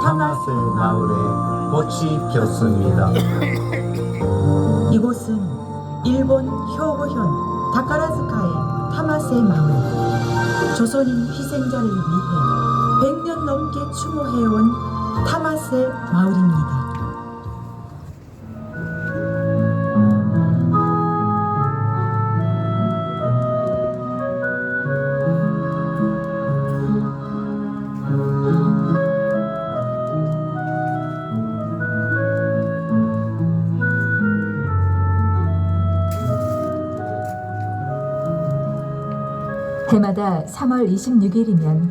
타마세 마을에 꽃이 피었습니다. 이곳은 일본 효고현 다카라즈카의 타마세 마을. 조선인 희생자를 위해 100년 넘게 추모해온 타마세 마을입니다. 해마다 3월 26일이면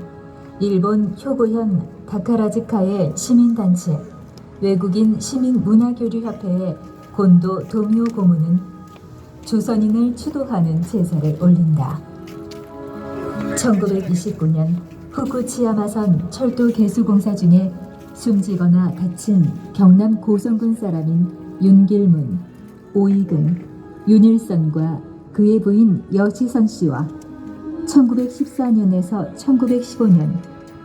일본 효고현 다카라즈카의 시민단체 외국인 시민문화교류협회의 곤도 도미오 고문은 조선인을 추도하는 제사를 올린다. 1929년 후쿠치야마선 철도 개수공사 중에 숨지거나 다친 경남 고성군 사람인 윤길문, 오이근, 윤일선과 그의 부인 여시선 씨와 1914년에서 1915년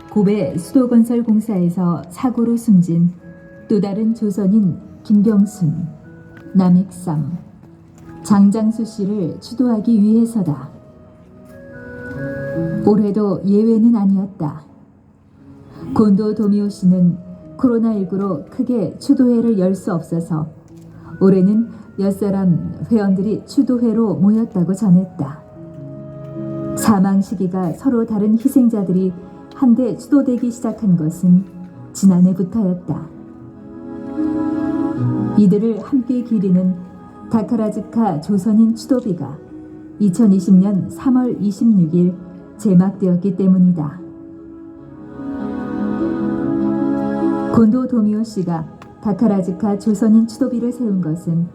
고베 수도건설공사에서 사고로 숨진 또 다른 조선인 김병순, 남익삼, 장장수 씨를 추도하기 위해서다. 올해도 예외는 아니었다. 곤도 도미오 씨는 코로나19로 크게 추도회를 열 수 없어서 올해는 10사람 회원들이 추도회로 모였다고 전했다. 사망 시기가 서로 다른 희생자들이 한데 추도되기 시작한 것은 지난해부터였다. 이들을 함께 기리는 다카라즈카 조선인 추도비가 2020년 3월 26일 제막되었기 때문이다. 곤도 도미오 씨가 다카라즈카 조선인 추도비를 세운 것은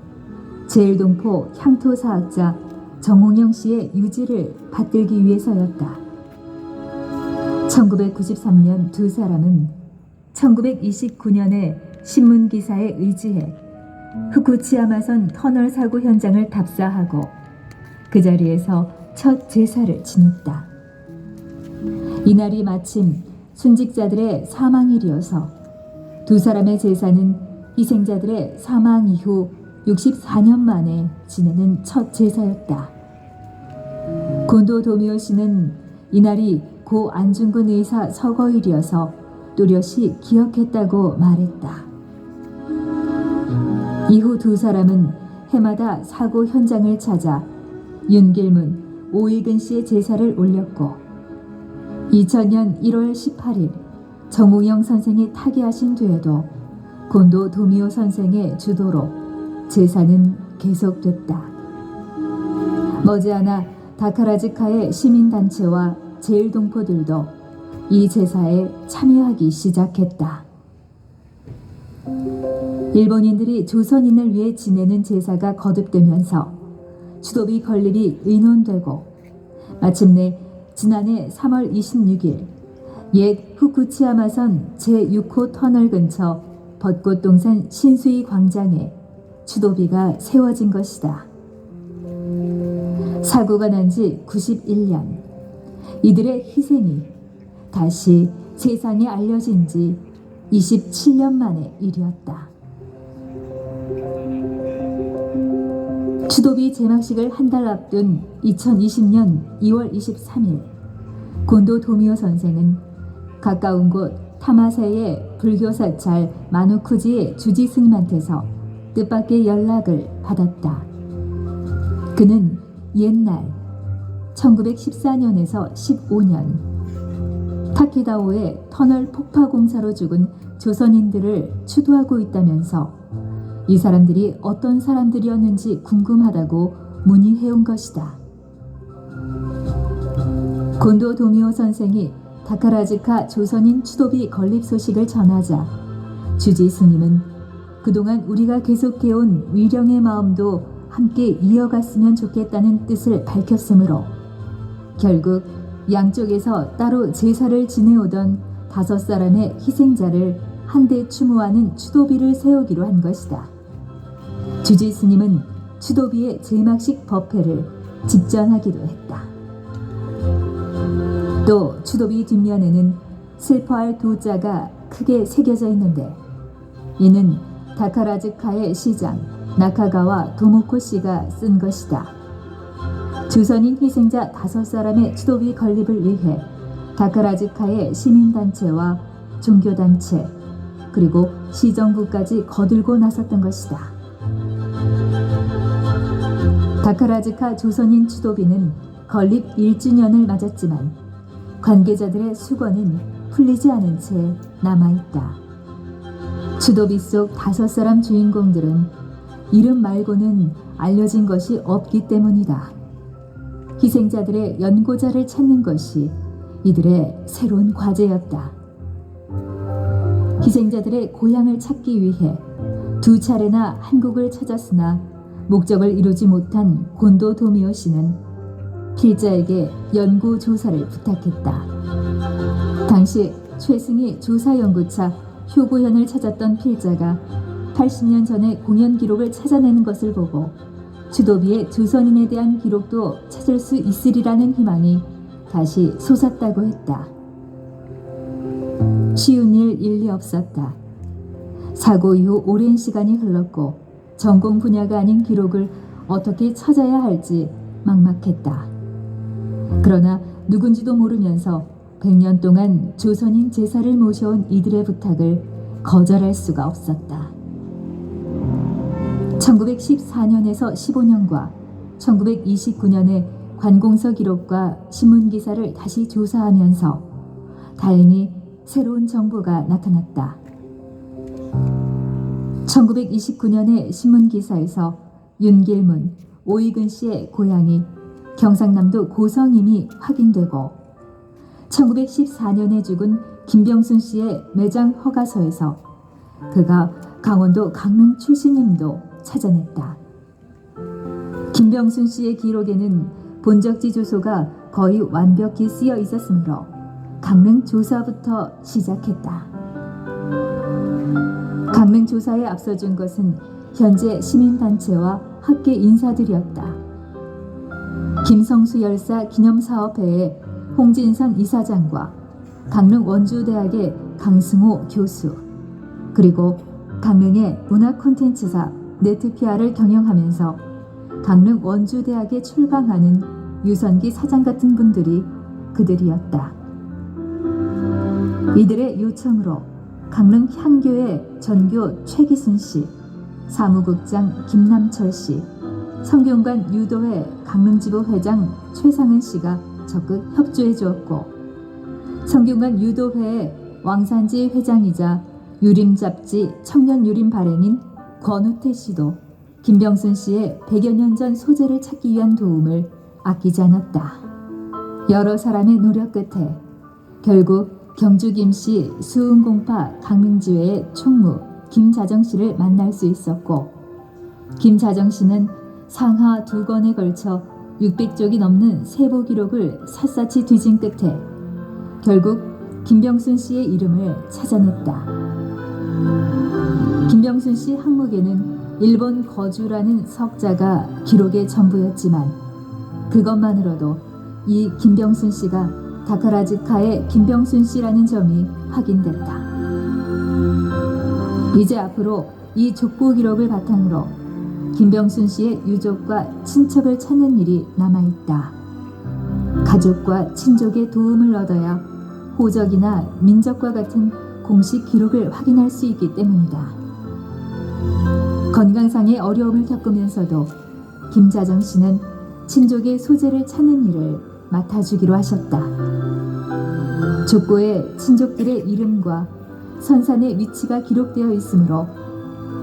제일동포 향토사학자 정홍영 씨의 유지를 받들기 위해서였다. 1993년 두 사람은 1929년에 신문기사에 의지해 후쿠치야마선 터널 사고 현장을 답사하고 그 자리에서 첫 제사를 지냈다. 이날이 마침 순직자들의 사망일이어서 두 사람의 제사는 희생자들의 사망 이후 64년 만에 지내는 첫 제사였다. 곤도 도미오 씨는 이날이 고 안중근 의사 서거일이어서 또렷이 기억했다고 말했다. 이후 두 사람은 해마다 사고 현장을 찾아 윤길문, 오이근 씨의 제사를 올렸고 2000년 1월 18일 정우영 선생이 타계하신 뒤에도 곤도 도미오 선생의 주도로 제사는 계속됐다. 머지않아 다카라즈카의 시민단체와 제일동포들도 이 제사에 참여하기 시작했다. 일본인들이 조선인을 위해 지내는 제사가 거듭되면서 추도비 건립이 의논되고 마침내 지난해 3월 26일 옛 후쿠치야마선 제6호 터널 근처 벚꽃동산 신수이 광장에 추도비가 세워진 것이다. 사고가 난 지 91년, 이들의 희생이 다시 세상에 알려진 지 27년 만의 일이었다. 추도비 제막식을 한 달 앞둔 2020년 2월 23일, 곤도 도미오 선생은 가까운 곳 타마세의 불교 사찰 마누쿠지의 주지 스님한테서 뜻밖의 연락을 받았다. 그는 옛날 1914년에서 15년 타키다오의 터널 폭파 공사로 죽은 조선인들을 추도하고 있다면서 이 사람들이 어떤 사람들이었는지 궁금하다고 문의해온 것이다. 곤도 도미오 선생이 다카라즈카 조선인 추도비 건립 소식을 전하자 주지 스님은 그동안 우리가 계속해온 위령의 마음도 함께 이어갔으면 좋겠다는 뜻을 밝혔으므로 결국 양쪽에서 따로 제사를 지내오던 5사람의 희생자를 한데 추모하는 추도비를 세우기로 한 것이다. 주지 스님은 추도비의 제막식 법회를 집전하기도 했다. 또 추도비 뒷면에는 슬퍼할 도자가 크게 새겨져 있는데 이는 다카라즈카의 시장 나카가와 도모코 씨가 쓴 것이다. 조선인 희생자 5사람의 추도비 건립을 위해 다카라즈카의 시민단체와 종교단체 그리고 시정부까지 거들고 나섰던 것이다. 다카라즈카 조선인 추도비는 건립 1주년을 맞았지만 관계자들의 수건은 풀리지 않은 채 남아있다. 추도비 속 5사람 주인공들은 이름 말고는 알려진 것이 없기 때문이다. 희생자들의 연고자를 찾는 것이 이들의 새로운 과제였다. 희생자들의 고향을 찾기 위해 2차례나 한국을 찾았으나 목적을 이루지 못한 곤도 도미오 씨는 필자에게 연구 조사를 부탁했다. 당시 최승희 조사연구차 효고현을 찾았던 필자가 80년 전의 공연 기록을 찾아내는 것을 보고 추도비의 조선인에 대한 기록도 찾을 수 있으리라는 희망이 다시 솟았다고 했다. 쉬운 일이 없었다. 사고 이후 오랜 시간이 흘렀고 전공 분야가 아닌 기록을 어떻게 찾아야 할지 막막했다. 그러나 누군지도 모르면서 100년 동안 조선인 제사를 모셔온 이들의 부탁을 거절할 수가 없었다. 1914년에서 15년과 1929년의 관공서 기록과 신문기사를 다시 조사하면서 다행히 새로운 정보가 나타났다. 1929년의 신문기사에서 윤길문, 오이근 씨의 고향이 경상남도 고성임이 확인되고 1914년에 죽은 김병순 씨의 매장 허가서에서 그가 강원도 강릉 출신임도 찾아냈다. 김병순 씨의 기록에는 본적지 주소가 거의 완벽히 쓰여 있었으므로 강릉 조사부터 시작했다. 강릉 조사에 앞서준 것은 현재 시민단체와 학계 인사들이었다. 김성수 열사 기념사업회의 홍진선 이사장과 강릉 원주대학의 강승호 교수 그리고 강릉의 문화 콘텐츠사 네트피아를 경영하면서 강릉 원주대학에 출강하는 유선기 사장 같은 분들이 그들이었다. 이들의 요청으로 강릉 향교의 전교 최기순 씨, 사무국장 김남철 씨, 성균관 유도회 강릉지부 회장 최상은 씨가 적극 협조해 주었고 성균관 유도회의 왕산지 회장이자 유림잡지 청년유림 발행인 권우태 씨도 김병순 씨의 100여 년 전 소재를 찾기 위한 도움을 아끼지 않았다. 여러 사람의 노력 끝에 결국 경주 김씨 수은공파 강릉지회의 총무 김자정 씨를 만날 수 있었고 김자정 씨는 상하 2권에 걸쳐 600쪽이 넘는 세보 기록을 샅샅이 뒤진 끝에 결국 김병순 씨의 이름을 찾아냈다. 김병순 씨 항목에는 일본 거주라는 석자가 기록의 전부였지만 그것만으로도 이 김병순 씨가 다카라즈카의 김병순 씨라는 점이 확인됐다. 이제 앞으로 이 족보 기록을 바탕으로 김병순 씨의 유족과 친척을 찾는 일이 남아있다. 가족과 친족의 도움을 얻어야 호적이나 민적과 같은 공식 기록을 확인할 수 있기 때문이다. 건강상의 어려움을 겪으면서도 김자정 씨는 친족의 소재를 찾는 일을 맡아주기로 하셨다. 족보에 친족들의 이름과 선산의 위치가 기록되어 있으므로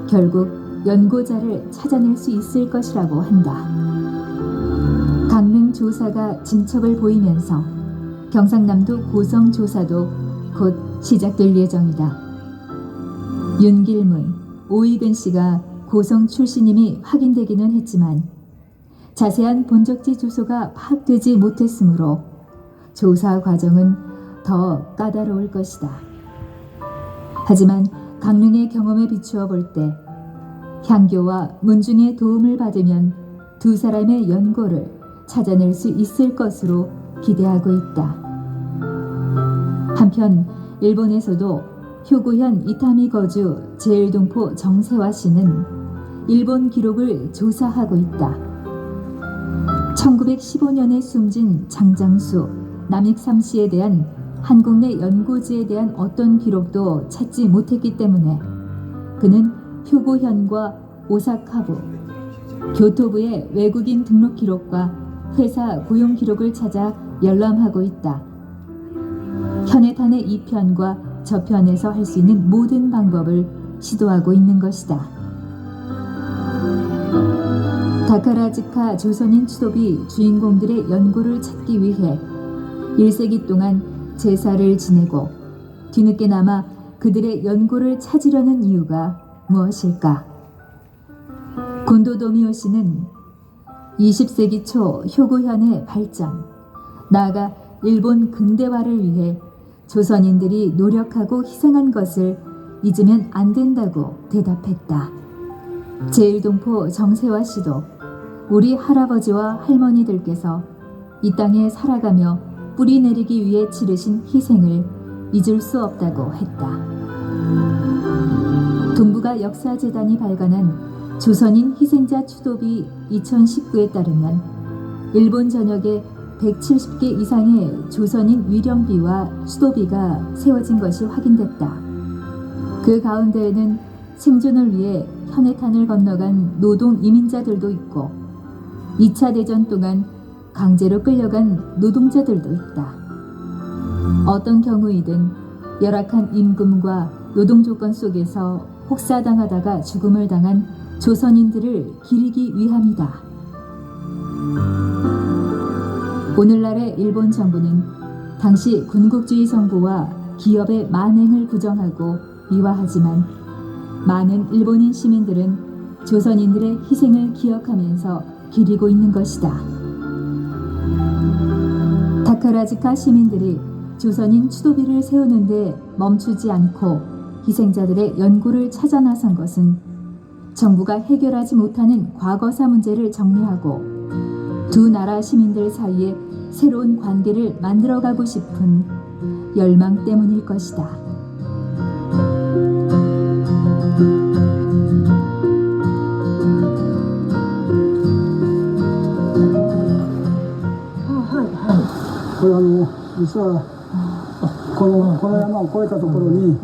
결국 연고자를 찾아낼 수 있을 것이라고 한다. 강릉 조사가 진척을 보이면서 경상남도 고성 조사도 곧 시작될 예정이다. 윤길문, 오이근 씨가 고성 출신임이 확인되기는 했지만 자세한 본적지 주소가 파악되지 못했으므로 조사 과정은 더 까다로울 것이다. 하지만 강릉의 경험에 비추어 볼 때 향교와 문중의 도움을 받으면 2사람의 연고를 찾아낼 수 있을 것으로 기대하고 있다. 한편 일본에서도 효고현 이타미 거주 제일동포 정세화 씨는 일본 기록을 조사하고 있다. 1915년에 숨진 장장수, 남익삼 씨에 대한 한국 내 연고지에 대한 어떤 기록도 찾지 못했기 때문에 그는 효고현과 오사카부, 교토부의 외국인 등록 기록과 회사 고용 기록을 찾아 열람하고 있다. 현해탄의 이 편과 저 편에서 할 수 있는 모든 방법을 시도하고 있는 것이다. 다카라즈카 조선인 추도비 주인공들의 연고를 찾기 위해 1세기 동안 제사를 지내고 뒤늦게나마 그들의 연고를 찾으려는 이유가 무엇일까? 곤도 도미오 씨는 20세기 초 효고현의 발전, 나아가 일본 근대화를 위해 조선인들이 노력하고 희생한 것을 잊으면 안 된다고 대답했다. 제일동포 정세화 씨도 우리 할아버지와 할머니들께서 이 땅에 살아가며 뿌리 내리기 위해 치르신 희생을 잊을 수 없다고 했다. 동북아 역사재단이 발간한 조선인 희생자 추도비 2019에 따르면 일본 전역에 170개 이상의 조선인 위령비와 추도비가 세워진 것이 확인됐다. 그 가운데에는 생존을 위해 현해탄을 건너간 노동 이민자들도 있고 2차 대전 동안 강제로 끌려간 노동자들도 있다. 어떤 경우이든 열악한 임금과 노동 조건 속에서 혹사당하다가 죽음을 당한 조선인들을 기리기 위함이다. 오늘날의 일본 정부는 당시 군국주의 정부와 기업의 만행을 부정하고 미화하지만 많은 일본인 시민들은 조선인들의 희생을 기억하면서 기리고 있는 것이다. 다카라즈카 시민들이 조선인 추도비를 세우는데 멈추지 않고 희생자들의 연고를 찾아 나선 것은 정부가 해결하지 못하는 과거사 문제를 정리하고 두 나라 시민들 사이에 새로운 관계를 만들어가고 싶은 열망 때문일 것이다.これ実はこの山を越えたところに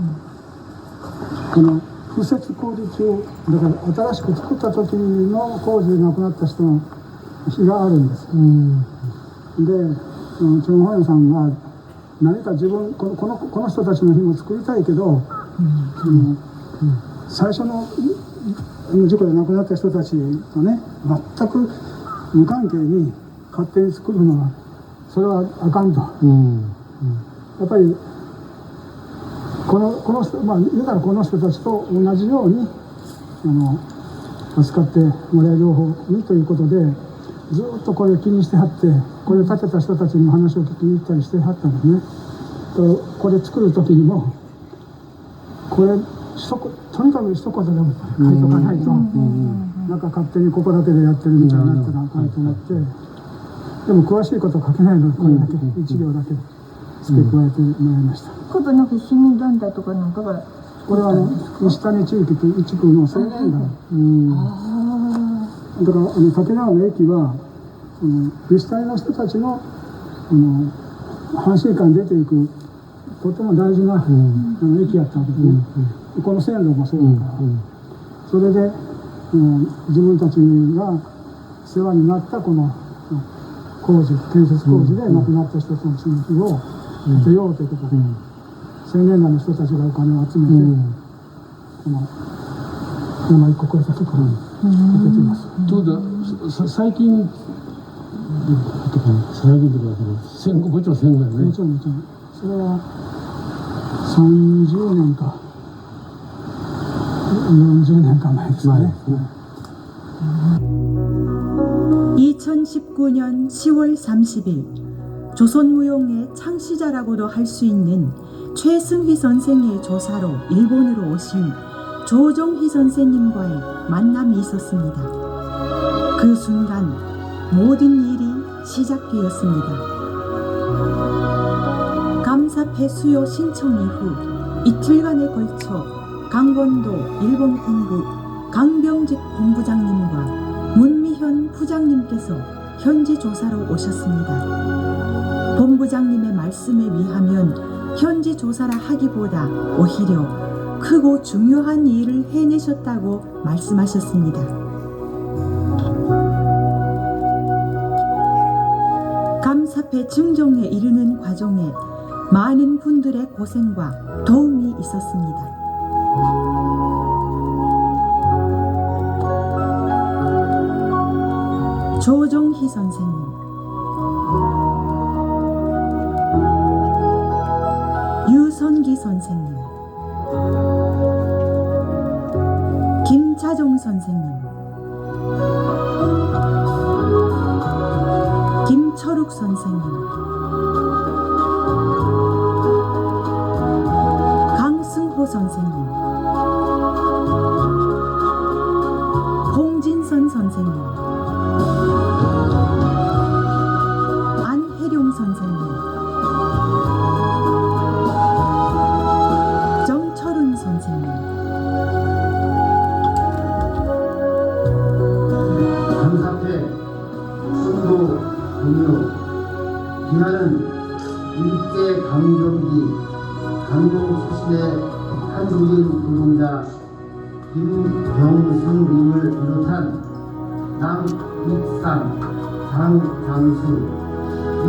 この敷設工事中だから新しく作った時の工事で亡くなった人の碑があるんです。で、チョン・ホヨンさんが何か自分この人たちの碑も作りたいけど、最初の事故で亡くなった人たちとね全く無関係に勝手に作るのはそれはあかんと。やっぱりこの人言うたらこの人たちと同じように扱ってもらえる方にということでずっとこれを気にしてはってこれを建てた人たちにも話を聞きに行ったりしてはったんですね。これ作る時にもこれとにかく一言でも書いとかないとなんか勝手にここだけでやってるみたいになったらあかんと思って。でも詳しいことは書けないのでこれだけ1行だけ付け加えてもらいました。これなんか市民団体とかなんかがこれは西谷地域という地区の青年団。だから竹川の駅は西谷の人たちの阪神間出ていくとても大事な駅やったわけですね。この線路もそうだから。それで自分たちが世話になったこの建設工事で亡くなった人たちの碑を建てようということで、青年団の人たちがお金を集めて、この山一個越えたところに建てています。最近とか戦後もちろん戦後だよね。もちろんそれは30年か40年か前ですね。(2019년 10월 30일) 조선무용의 창시자라고도 할 수 있는 최승휘 선생의 조사로 일본으로 오신 조정휘 선생님과의 만남이 있었습니다. 그 순간 모든 일이 시작되었습니다. 감사패 수요 신청 이후 이틀간에 걸쳐 강원도 일본 본부 강병직 본부장님과 문미현 부장님께서 현지 조사로 오셨습니다. 본부장님의 말씀에 의하면 현지 조사라 하기보다 오히려 크고 중요한 일을 해내셨다고 말씀하셨습니다. 감사패 증정에 이르는 과정에 많은 분들의 고생과 도움이 있었습니다. 조정희 선생님, 유선기 선생님, 김차종 선생님, 김철욱 선생님, 강승호 선생님, 홍진선 선생님, 안혜룡 선생님, 정철은 선생님, 감사패, 충도, 동료, 귀하는 일제강점기 강동 출신의 한국인 노동자 김병승님을 비롯한 남익상, 장장수,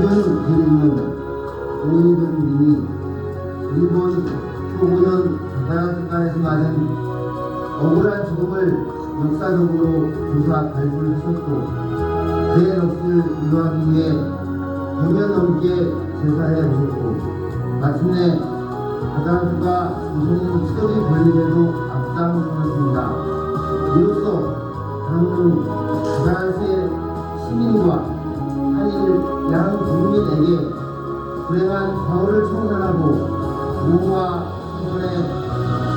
윤길문, 오이든님이 일본 표고년 자가야에서 맞은 억울한 죽음을 역사적으로 조사 발굴하셨고 그의 넋을 이루하기 위해 100년 넘게 제사해 오셨고 마침내 자장수가 조선인 수령이 걸림에도 앞장서셨습니다. 이로써 강릉 자장수의 시민과 한일 양 국민에게 불행한 과거를 청산하고 노후와 신분의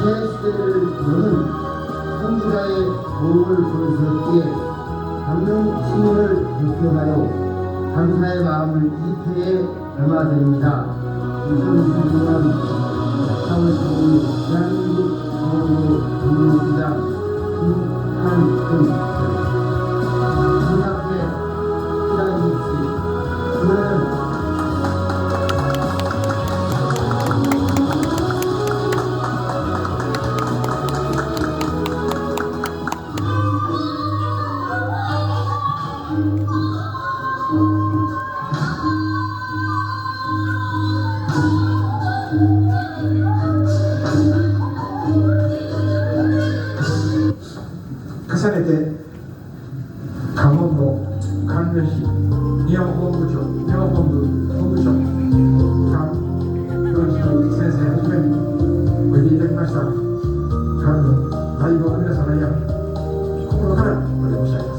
새 시대를 여는 선구자의 모험을 보여주셨기에 강릉 시민을 대표하여 감사의 마음을 이패에 담아드립니다. 2022년 4월 15일 대한민국 서울로 강릉시장 김한근 감사패 피라미드 오늘은重ねて강원도 강릉시日本本部長강병식先生はじめにおいでいただきました강릉大部の皆様には心からお礼申し上げます。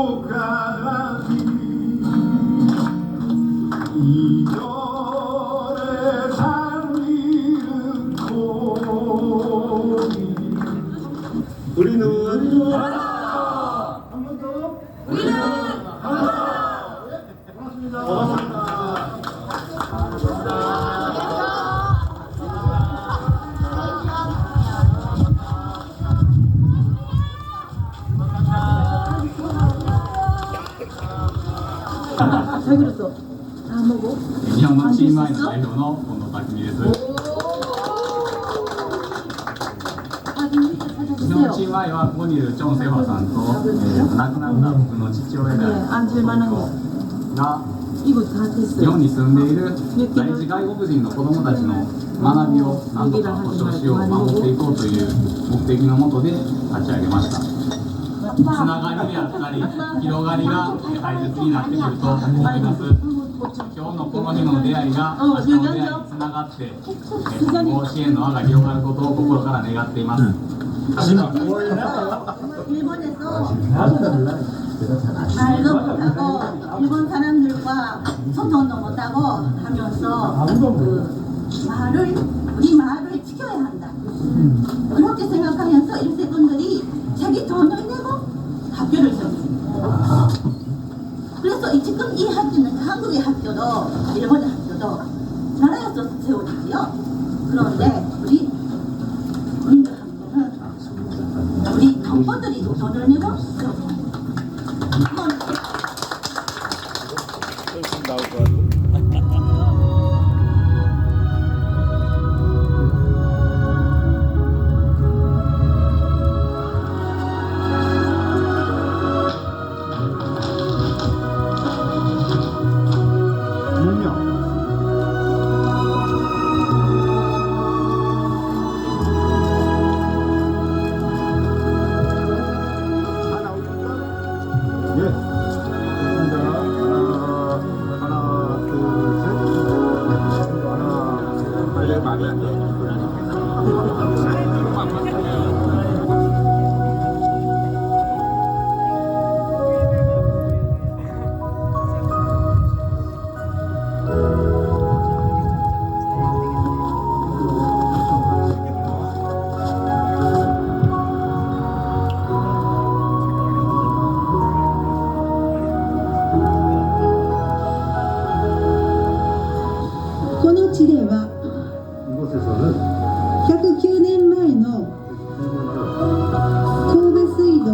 가니 이별에 달리는 고기 우리는 잘 그렸어. 다 먹어. 日本のチームアイの代表の近藤匠です。日本チームアイはここにいるチョン・セファさんと、亡くなった僕の父親である安全マナーが 이거 다 됐어. 日本に住んでいる在日外国人の子どもたちの学びを何とか保障しよう、守っていこうという目的のもとで立ち上げました。つながりであったり広がりが大切になってくると思います。今日のこの日の出会いが明日の出会いにつながって今後支援の輪が広がることを心から願っています。 일본에서 말도 못하고 일본 사람들과 소통도 못하고 하면서 그 말을 우리 말을 지켜야 한다. 그렇게 생각하면서 1세 분들이 자기 돈을 내고 학교를 세웠습니다. 그래서 지금 이 학교는 한국의 학교도 일본의 학교도 나라에서 세워졌지요. 그런데 우리 국민들 학교는 우리 동포들이 돈을 내고 세웠습니다. 이곳에서는 109年前の神戸水道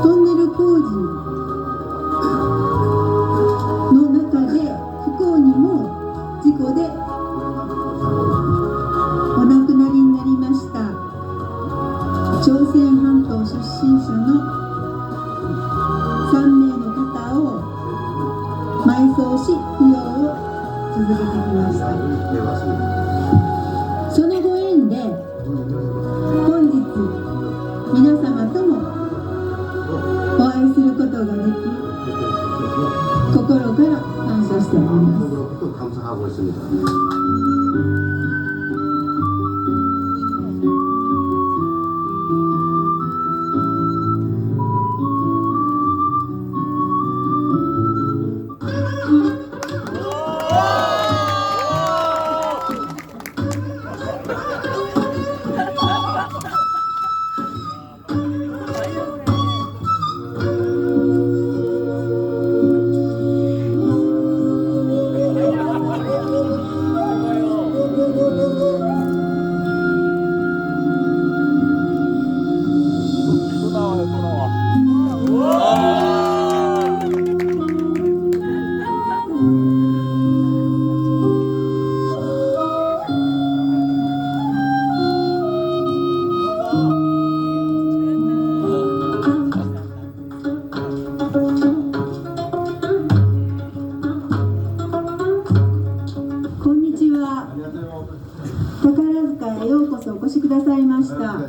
トンネル工事の中で不幸にも事故でお亡くなりになりました朝鮮半島出身者の3名の方を埋葬し供養を続けてきました。そのご縁で本日皆様ともお会いすることができ心から感謝しております。 감사하고 있습니다.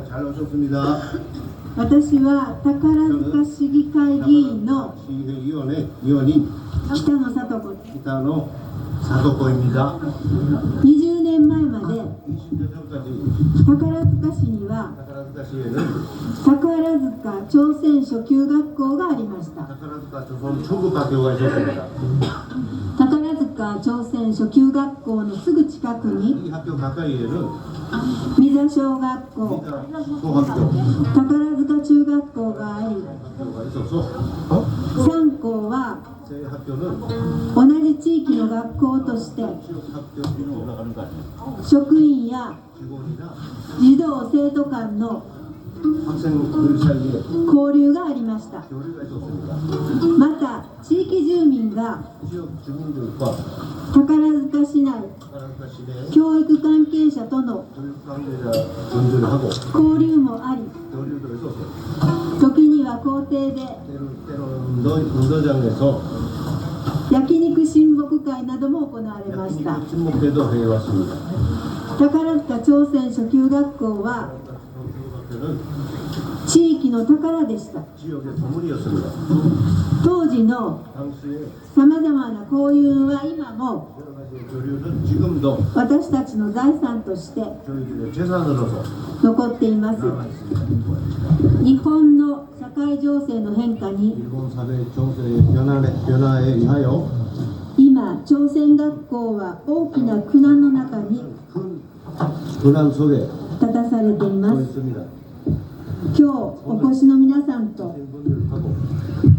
잘 오셨습니다. 私は宝塚市議会議員の 시의회위원회 위원인 北野聡子 기타노 사도코입니다. 20年前まで20年전까지 宝塚市には 宝塚시에는 宝塚朝鮮初級学校がありました。 宝塚조선 초급학교가 있었습니다. 宝塚朝鮮初級学校のすぐ近くに 이 학교 가까이에는 三座小学校、 소학교 宝塚中学校があり、 학교가 있어서 3校は 제 학교는 同じ地域の学校として 학교로 올라가는 거 아니에요. 職員や 직원이나 児童生徒間の 학생들 사이에 交流がありました。 교류가 있었습니다. また地域住民が 지역 주민들과 宝塚市内 宝塚市내 教育関係者との 교육 관계자 분들하고 交流もあり、 교류도 있었어요. 時には校庭で 때로는 운동장에서 焼肉親睦会なども行われました。 약간 친목대도 해왔습니다. 宝塚朝鮮初級学校は 학교는 地域の宝でした。 지역의 보물이었습니다. 当時の 당시에 さまざまな交流は今も 여러 가지 교류는 지금도 私たちの財産として 저희들의 재산으로서 残っています。 남아있습니다. 日本の社会情勢の変化に 일본 사회 정세의 변화에 의하여 今朝鮮学校は大きな苦難の中に 큰 고난 속에 立たされていま 서 す。 있습니다. 今日お越しの皆さんと 분들하고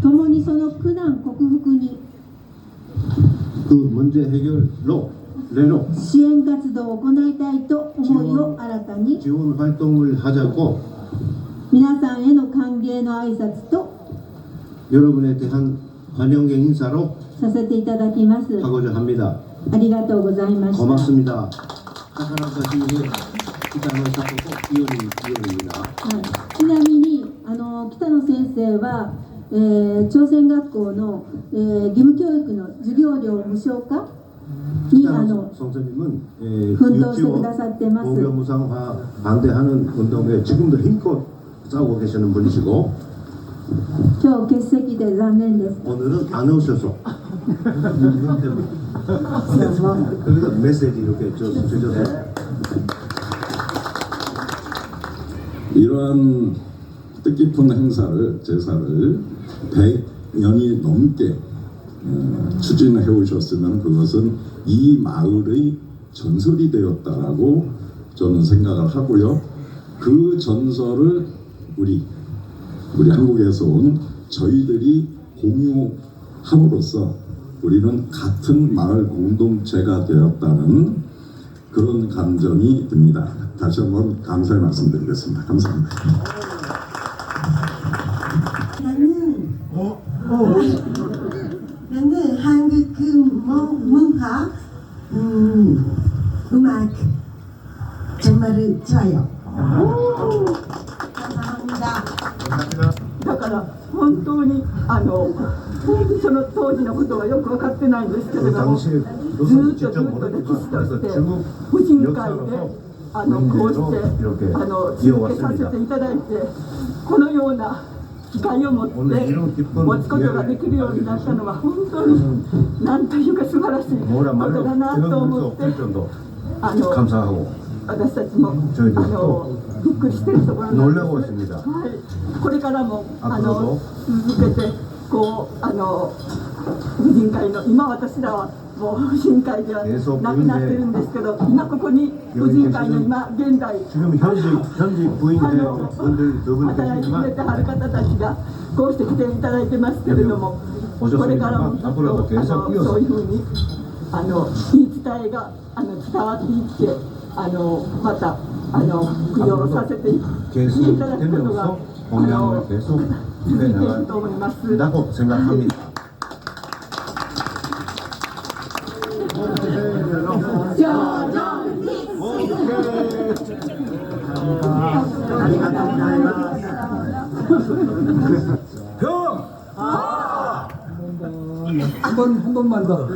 共にその苦難克服に 그 문제 해결로 내로 支援活動を行いたいと思いを新たに 지원 활동을 하자고 皆さんへの歓迎の挨拶と 여러분에 대한 환영의 인사로 させていただきます。 하고자 합니다. ありがとうございました。 고맙습니다. 사카라카시의 기타노 사토코 이온입니다. ちなみに北野先生は、朝鮮学校の、義務教育の授業料無償化に 선생님은 奮闘してくださってます。 무료 무상화 반대하는 운동에 지금도 힘껏 싸우고 계시는 분이시고 今日欠席で残念です。 오늘은 안 오셔서 이것 때문에 그래서 메시지 이렇게 주셔서 이러한 뜻깊은 행사를 제사를 100년이 넘게 추진해 오셨으면 그것은 이 마을의 전설이 되었다라고 저는 생각을 하고요. 그 전설을 우리 한국에서 온 저희들이 공유함으로써 우리는 같은 마을 공동체가 되었다는 그런 감정이 듭니다. 다시 한번 감사의 말씀드리겠습니다. 감사합니다. 나는 한국 문화 음악 정말 좋아요. 감사합니다. だから本当にその当時のことはよく分かってないんですけれども、ずっと歴史として婦人会でこうして続けさせていただいて、このような機会を持って持つことができるようになったのは本当に何というか素晴らしいことだなと思って、私たちもびっくりしているところなんです。はい、これからも続けて婦人会の今私らはもう婦人会ではなくなってるんですけど、今ここに婦人会の今現代현직 부인의 분들 두 분働いてくれ 계시지만 てはる方たちがこうして来ていただいてますけれども、これからもずっとそういうふうに言い伝えが伝わっていって、また供養させていただくことが계속 続いていると思います。 된다고 생각합니다. 한 번만 더.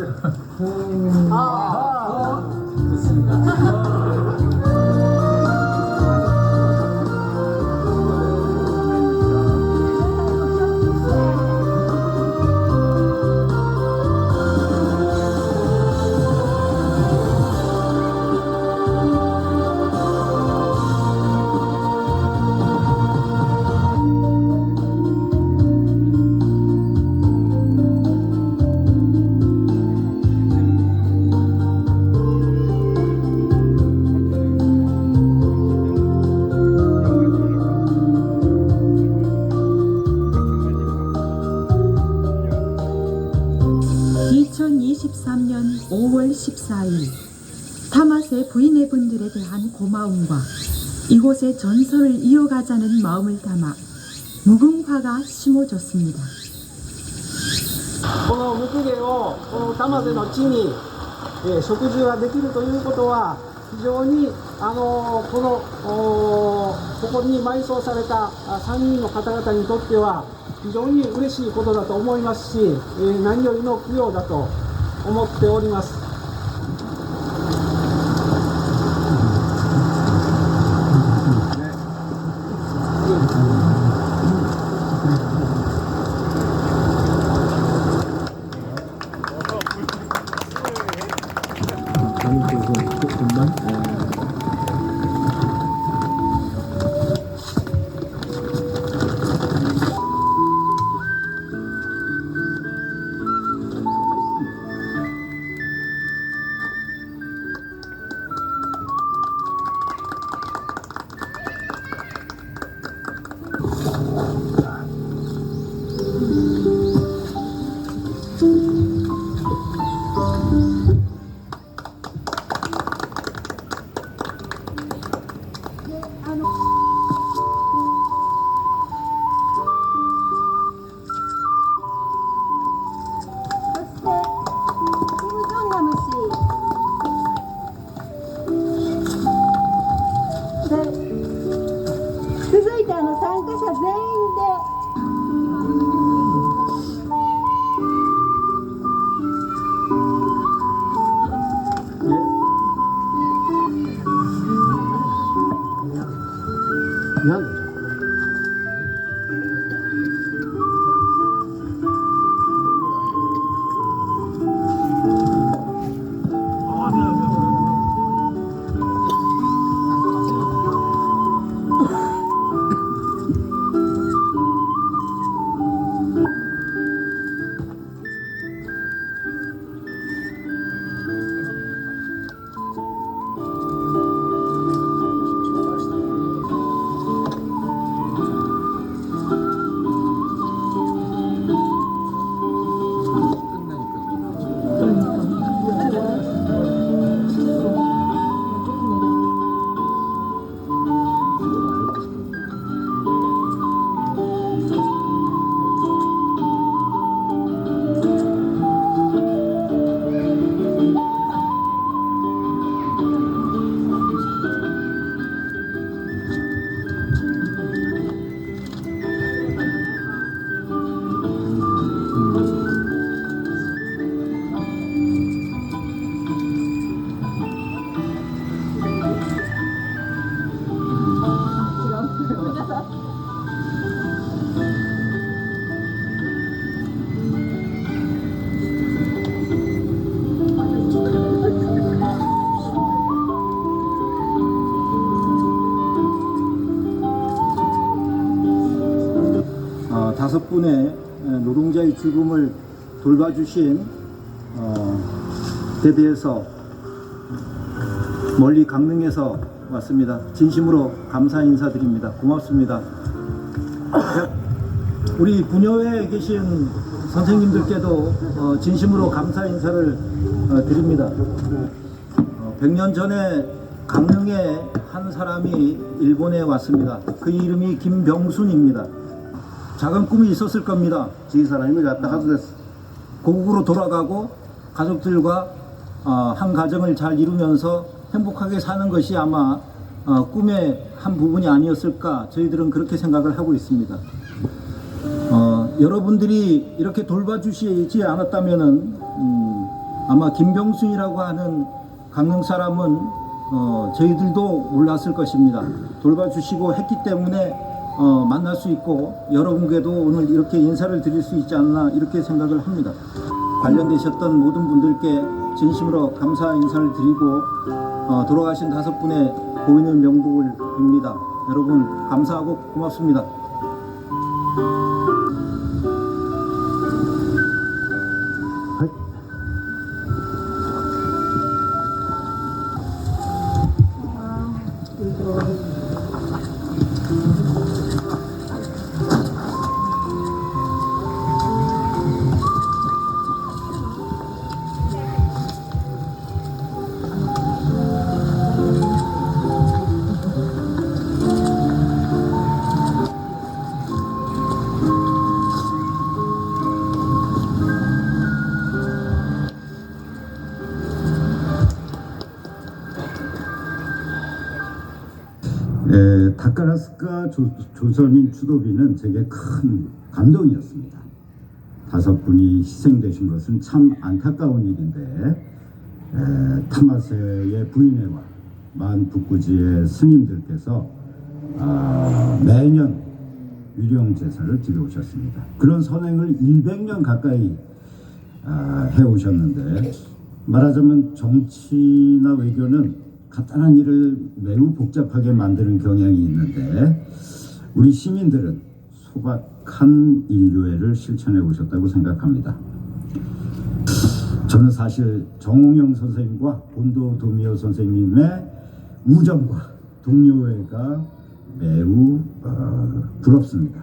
2023년 5월 14일 타맛의 부인의 분들에 대한 고마움과 이곳의 전설을 이어가자는 마음을 담아 무궁화가 심어졌습니다. このムクゲをこの玉瀬の地に、植樹ができるということは非常にここに埋葬された3人の方々にとっては非常に嬉しいことだと思いますし、何よりの供養だと思っております。続いて参加者全員で다섯 분의 노동자의 죽음을 돌봐주신 대대에서 멀리 강릉에서 왔습니다. 진심으로 감사 인사드립니다. 고맙습니다. 우리 부녀회에 계신 선생님들께도 진심으로 감사 인사를 드립니다. 100년 전에 강릉에 한 사람이 일본에 왔습니다. 그 이름이 김병순입니다. 작은 꿈이 있었을 겁니다. 고국으로 돌아가고 가족들과 한 가정을 잘 이루면서 행복하게 사는 것이 아마 꿈의 한 부분이 아니었을까, 저희들은 그렇게 생각을 하고 있습니다. 여러분들이 이렇게 돌봐주시지 않았다면은 아마 김병순이라고 하는 강릉 사람은 저희들도 몰랐을 것입니다. 돌봐주시고 했기 때문에 만날 수 있고 여러분께도 오늘 이렇게 인사를 드릴 수 있지 않나, 이렇게 생각을 합니다. 관련되셨던 모든 분들께 진심으로 감사 인사를 드리고 돌아가신 다섯 분의 고인의 명복을 빕니다. 여러분 감사하고 고맙습니다. 다카라스카 조선인 추도비는 제게 큰 감동이었습니다. 5분이 희생되신 것은 참 안타까운 일인데 타마세의 부인회와 만 북구지의 스님들께서 매년 위령 제사를 드려오셨습니다. 그런 선행을 100년 가까이 해오셨는데, 말하자면 정치나 외교는 간단한 일을 매우 복잡하게 만드는 경향이 있는데, 우리 시민들은 소박한 인류애를 실천해 오셨다고 생각합니다. 저는 사실 정홍영 선생님과 곤도 도미오 선생님의 우정과 동료애가 매우 부럽습니다.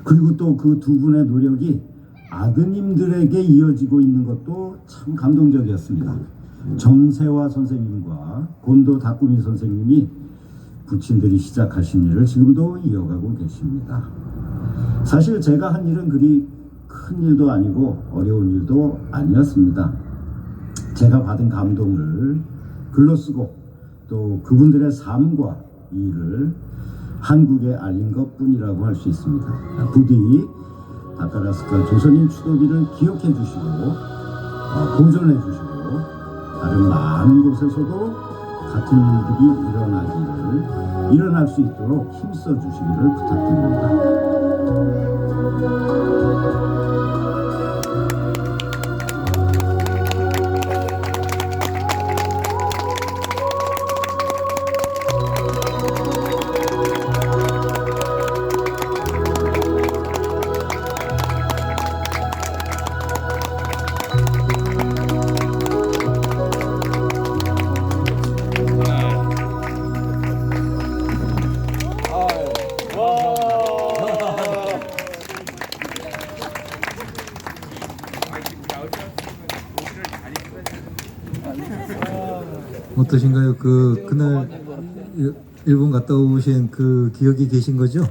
그리고 또 그 두 분의 노력이 아드님들에게 이어지고 있는 것도 참 감동적이었습니다. 정세화 선생님과 곤도 다꾸미 선생님이 부친들이 시작하신 일을 지금도 이어가고 계십니다. 사실 제가 한 일은 그리 큰 일도 아니고 어려운 일도 아니었습니다. 제가 받은 감동을 글로 쓰고 또 그분들의 삶과 일을 한국에 알린 것뿐이라고 할 수 있습니다. 부디 다카라스카 조선인 추도비를 기억해 주시고 보존해 주시고 다른 많은 곳에서도 같은 일들이 일어날 수 있도록 힘써 주시기를 부탁드립니다. 어떠신가요? 그날 일본 갔다 오신 그 기억이 계신 거죠?